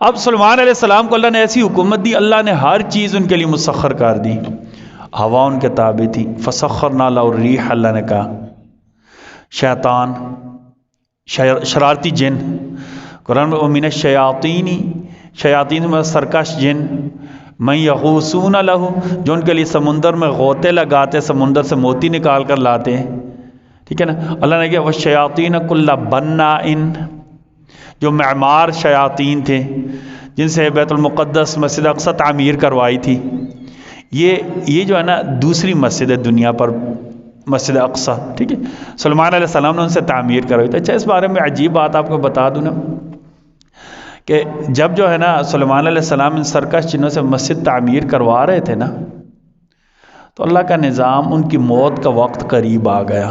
اب سلیمان علیہ السلام کو اللہ نے ایسی حکومت دی، اللہ نے ہر چیز ان کے لیے مسخر کر دی، ہوا ان کے تابع تھی، فسخرنا لہ الریح، اللہ نے کہا شیطان شرارتی جن، قرآن میں ومن الشیاطین، شیاطین میں سرکش جن، من یغوصون لہ، جو ان کے لیے سمندر میں غوطے لگاتے، سمندر سے موتی نکال کر لاتے ہیں، ٹھیک ہے نا۔ اللہ نے کہا والشیاطین کل بناء، جو معمار شیاطین تھے جن سے بیت المقدس مسجد اقصی تعمیر کروائی تھی، یہ جو ہے نا دوسری مسجد ہے دنیا پر، مسجد اقصی، ٹھیک ہے، سلیمان علیہ السلام نے ان سے تعمیر کروائی تھی۔ اچھا اس بارے میں عجیب بات آپ کو بتا دوں نا کہ جب جو ہے نا سلیمان علیہ السلام ان سرکش جنوں سے مسجد تعمیر کروا رہے تھے نا، تو اللہ کا نظام، ان کی موت کا وقت قریب آ گیا۔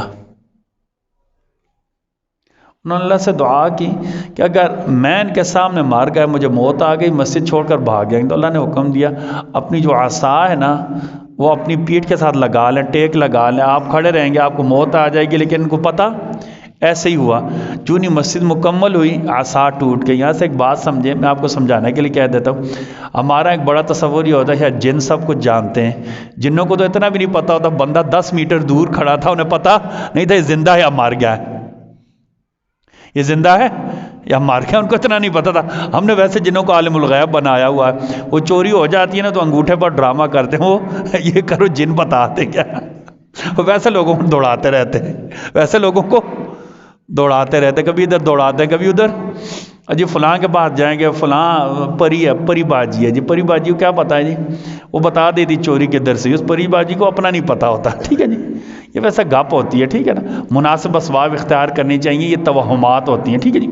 انہوں نے اللہ سے دعا کی کہ اگر میں ان کے سامنے مار گیا، مجھے موت آ گئی، مسجد چھوڑ کر بھاگ گئے، تو اللہ نے حکم دیا اپنی جو عصا ہے نا وہ اپنی پیٹھ کے ساتھ لگا لیں، ٹیک لگا لیں، آپ کھڑے رہیں گے، آپ کو موت آ جائے گی۔ لیکن ان کو پتہ ایسے ہی ہوا، جو نہیں مسجد مکمل ہوئی عصا ٹوٹ گئی۔ یہاں سے ایک بات سمجھیں، میں آپ کو سمجھانے کے لیے کہہ دیتا ہوں، ہمارا ایک بڑا تصور یہ ہوتا ہے کہ جن سب کچھ جانتے ہیں، جنوں کو تو اتنا بھی نہیں پتہ ہوتا، بندہ 10 میٹر دور کھڑا تھا، انہیں پتہ نہیں تھا یہ زندہ ہے یا مار گیا ہے، یہ زندہ ہے یا مار گیا، ان کو اتنا نہیں پتا تھا۔ ہم نے ویسے جنوں کو عالم الغیب بنایا ہوا ہے، وہ چوری ہو جاتی ہے نا تو انگوٹھے پر ڈرامہ کرتے ہیں، وہ یہ کرو جن بتاتے کیا، وہ ویسے لوگوں کو دوڑاتے رہتے ہیں، ویسے لوگوں کو دوڑاتے رہتے، کبھی ادھر دوڑاتے ہیں کبھی ادھر، جی فلاں کے پاس جائیں گے، فلاں پری ہے، پری باجی ہے، جی پری باجی کو کیا پتہ ہے جی، وہ بتا دیتی چوری کے در سے، اس پری باجی کو اپنا نہیں پتہ ہوتا، ٹھیک ہے جی، یہ ویسے گپ ہوتی ہے، ٹھیک ہے نا، مناسب اسباب اختیار کرنی چاہیے، یہ توہمات ہوتی ہیں، ٹھیک ہے جی۔